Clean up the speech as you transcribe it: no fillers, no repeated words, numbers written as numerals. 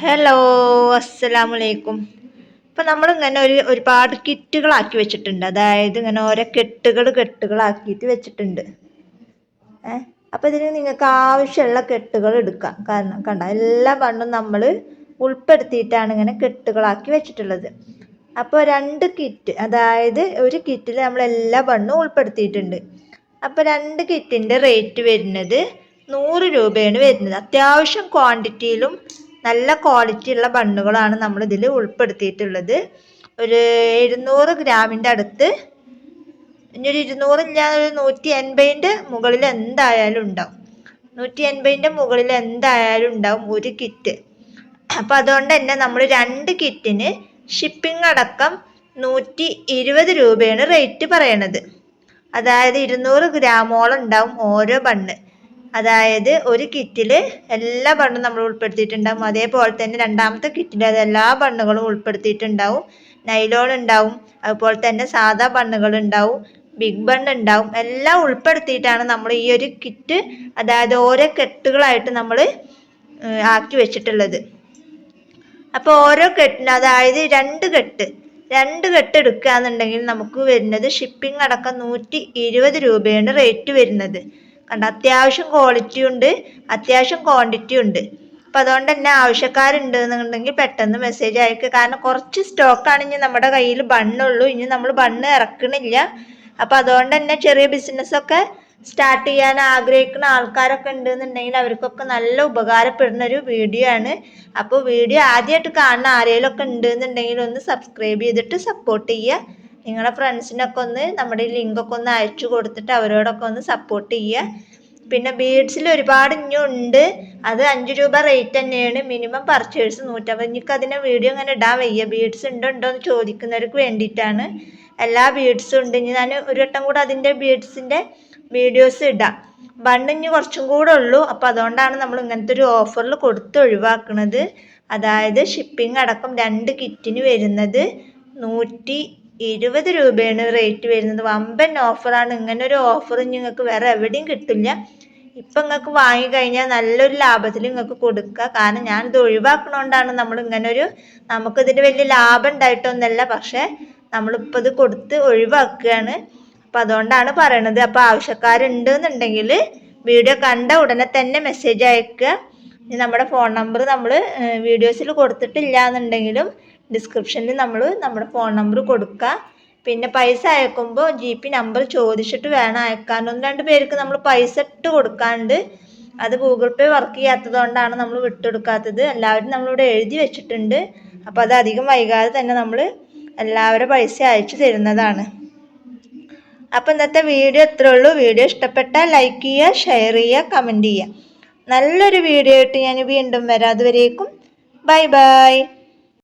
Hello, അസ്സലാമലൈക്കും. ഇപ്പം നമ്മളിങ്ങനെ ഒരുപാട് കിറ്റുകളാക്കി വെച്ചിട്ടുണ്ട്. അതായത് ഇങ്ങനെ ഓരോ കെട്ടുകളാക്കിയിട്ട് വെച്ചിട്ടുണ്ട്. അപ്പം ഇതിന് നിങ്ങൾക്ക് ആവശ്യമുള്ള കെട്ടുകൾ എടുക്കാം. കാരണം കണ്ട എല്ലാ ബണ്ണും നമ്മൾ ഉൾപ്പെടുത്തിയിട്ടാണ് ഇങ്ങനെ കെട്ടുകളാക്കി വെച്ചിട്ടുള്ളത്. അപ്പോൾ 2 കിറ്റ്, അതായത് ഒരു കിറ്റിൽ നമ്മൾ എല്ലാ ബണ്ണും ഉൾപ്പെടുത്തിയിട്ടുണ്ട്. അപ്പോൾ 2 കിറ്റിൻ്റെ റേറ്റ് വരുന്നത് 100 രൂപയാണ് വരുന്നത്. അത്യാവശ്യം ക്വാണ്ടിറ്റിയിലും നല്ല ക്വാളിറ്റി ഉള്ള ബണ്ണുകളാണ് നമ്മൾ ഇതിൽ ഉൾപ്പെടുത്തിയിട്ടുള്ളത്. ഒരു 700 ഗ്രാമിൻ്റെ അടുത്ത്, ഇനി ഒരു 200 ഇല്ലാതെ ഒരു 180ൻ്റെ മുകളിൽ എന്തായാലും ഉണ്ടാവും. 180ൻ്റെ മുകളിൽ എന്തായാലും ഉണ്ടാവും ഒരു കിറ്റ്. അപ്പം അതുകൊണ്ട് തന്നെ നമ്മൾ 2 കിറ്റിന് ഷിപ്പിംഗ് അടക്കം 120 രൂപയാണ് റേറ്റ് പറയണത്. അതായത് 200 ഗ്രാമോളം ഉണ്ടാവും ഓരോ ബണ്ണ്. അതായത് ഒരു കിറ്റിൽ എല്ലാ ബണ്ണും നമ്മൾ ഉൾപ്പെടുത്തിയിട്ടുണ്ടാവും. അതേപോലെ തന്നെ രണ്ടാമത്തെ കിറ്റിൽ അത് എല്ലാ ബണ്ണുകളും ഉൾപ്പെടുത്തിയിട്ടുണ്ടാവും. നൈലോൺ ഉണ്ടാവും, അതുപോലെ തന്നെ സാധാ ബണ്ണുകൾ ഉണ്ടാവും, ബിഗ് ബണ്ണ് ഉണ്ടാവും. എല്ലാം ഉൾപ്പെടുത്തിയിട്ടാണ് നമ്മൾ ഈ ഒരു കിറ്റ്, അതായത് ഓരോ കെട്ടുകളായിട്ട് നമ്മൾ ആക്കി വെച്ചിട്ടുള്ളത്. അപ്പോൾ ഓരോ കെട്ടിന്, അതായത് 2 കെട്ട് എടുക്കുകയെന്നുണ്ടെങ്കിൽ നമുക്ക് വരുന്നത് ഷിപ്പിംഗ് അടക്കം 120 രൂപയാണ് റേറ്റ് വരുന്നത്. കണ്ട, അത്യാവശ്യം ക്വാളിറ്റി ഉണ്ട്, അത്യാവശ്യം ക്വാണ്ടിറ്റി ഉണ്ട്. അപ്പം അതുകൊണ്ട് തന്നെ ആവശ്യക്കാരുണ്ട് എന്നുണ്ടെങ്കിൽ പെട്ടെന്ന് മെസ്സേജ് അയക്കുക. കാരണം കുറച്ച് സ്റ്റോക്കാണ് ഇനി നമ്മുടെ കയ്യിൽ ബണ്ണുള്ളൂ. ഇനി നമ്മൾ ബണ്ണ് ഇറക്കണില്ല. അപ്പം അതുകൊണ്ട് തന്നെ ചെറിയ ബിസിനസ്സൊക്കെ സ്റ്റാർട്ട് ചെയ്യാൻ ആഗ്രഹിക്കുന്ന ആൾക്കാരൊക്കെ ഉണ്ടെന്നുണ്ടെങ്കിൽ അവർക്കൊക്കെ നല്ല ഉപകാരപ്പെടുന്ന ഒരു വീഡിയോ ആണ്. അപ്പോൾ വീഡിയോ ആദ്യമായിട്ട് കാണുന്ന ആരെങ്കിലുമൊക്കെ ഉണ്ടെന്നുണ്ടെങ്കിൽ ഒന്ന് സബ്സ്ക്രൈബ് ചെയ്തിട്ട് സപ്പോർട്ട് ചെയ്യുക. നിങ്ങളുടെ ഫ്രണ്ട്സിനൊക്കെ ഒന്ന് നമ്മുടെ ഈ ലിങ്കൊക്കെ ഒന്ന് അയച്ചു കൊടുത്തിട്ട് അവരോടൊക്കെ ഒന്ന് സപ്പോർട്ട് ചെയ്യുക. പിന്നെ ബീഡ്സിൽ ഒരുപാട് ഇനിയും ഉണ്ട്. അത് 5 രൂപ റേറ്റ് തന്നെയാണ്. Minimum purchase 150. എനിക്ക് അതിനെ വീഡിയോ ഇങ്ങനെ ഇടാൻ വയ്യ. ബീഡ്സ് ഉണ്ടോ എന്ന് ചോദിക്കുന്നവർക്ക് വേണ്ടിയിട്ടാണ്. എല്ലാ ബീഡ്സും ഉണ്ട്. ഇനി ഞാൻ ഒരു വട്ടം കൂടെ അതിൻ്റെ ബീഡ്സിൻ്റെ വീഡിയോസ് ഇടാം. ബണ്ണിന് കുറച്ചും കൂടെ ഉള്ളൂ. അപ്പോൾ അതുകൊണ്ടാണ് നമ്മൾ ഇങ്ങനത്തെ ഒരു ഓഫറിൽ കൊടുത്ത് ഒഴിവാക്കുന്നത്. അതായത് ഷിപ്പിംഗ് അടക്കം 2 കിറ്റിന് വരുന്നത് 120 രൂപയാണ് റേറ്റ് വരുന്നത്. വമ്പൻ ഓഫറാണ്. ഇങ്ങനെ ഒരു ഓഫർ നിങ്ങൾക്ക് വേറെ എവിടെയും കിട്ടില്ല. ഇപ്പം നിങ്ങൾക്ക് വാങ്ങിക്കഴിഞ്ഞാൽ നല്ലൊരു ലാഭത്തിൽ നിങ്ങൾക്ക് കൊടുക്കുക. കാരണം ഞാനിത് ഒഴിവാക്കണോണ്ടാണ് നമ്മൾ ഇങ്ങനൊരു, നമുക്കിതിന് വലിയ ലാഭം ഉണ്ടായിട്ടൊന്നുമല്ല, പക്ഷേ നമ്മളിപ്പോൾ ഇത് കൊടുത്ത് ഒഴിവാക്കുകയാണ്. അപ്പം അതുകൊണ്ടാണ് പറയണത്. അപ്പോൾ ആവശ്യക്കാരുണ്ട് എന്നുണ്ടെങ്കിൽ വീഡിയോ കണ്ട ഉടനെ തന്നെ മെസ്സേജ് അയക്കുക. ഇനി നമ്മുടെ ഫോൺ നമ്പർ നമ്മൾ വീഡിയോസിൽ കൊടുത്തിട്ടില്ല എന്നുണ്ടെങ്കിലും ഡിസ്ക്രിപ്ഷനിൽ നമ്മൾ നമ്മുടെ ഫോൺ നമ്പർ കൊടുക്കുക. പിന്നെ പൈസ അയക്കുമ്പോൾ GP നമ്പർ ചോദിച്ചിട്ട് വേണം അയക്കാൻ. 1-2 പേർക്ക് നമ്മൾ പൈസ ഇട്ട് കൊടുക്കാണ്ട്, അത് ഗൂഗിൾ പേ വർക്ക് ചെയ്യാത്തത് കൊണ്ടാണ് നമ്മൾ വിട്ടെടുക്കാത്തത്. എല്ലാവരും നമ്മളിവിടെ എഴുതി വെച്ചിട്ടുണ്ട്. അപ്പോൾ അത് അധികം വൈകാതെ തന്നെ നമ്മൾ എല്ലാവരും പൈസ അയച്ചു തരുന്നതാണ്. അപ്പോൾ ഇന്നത്തെ വീഡിയോ ഇത്രേ ഉള്ളൂ. വീഡിയോ ഇഷ്ടപ്പെട്ടാൽ ലൈക്ക് ചെയ്യുക, ഷെയർ ചെയ്യുക, കമൻറ്റ് ചെയ്യുക. നല്ലൊരു വീഡിയോ ആയിട്ട് ഞാൻ വീണ്ടും വരാം. അതുവരേക്കും ബൈ ബൈ.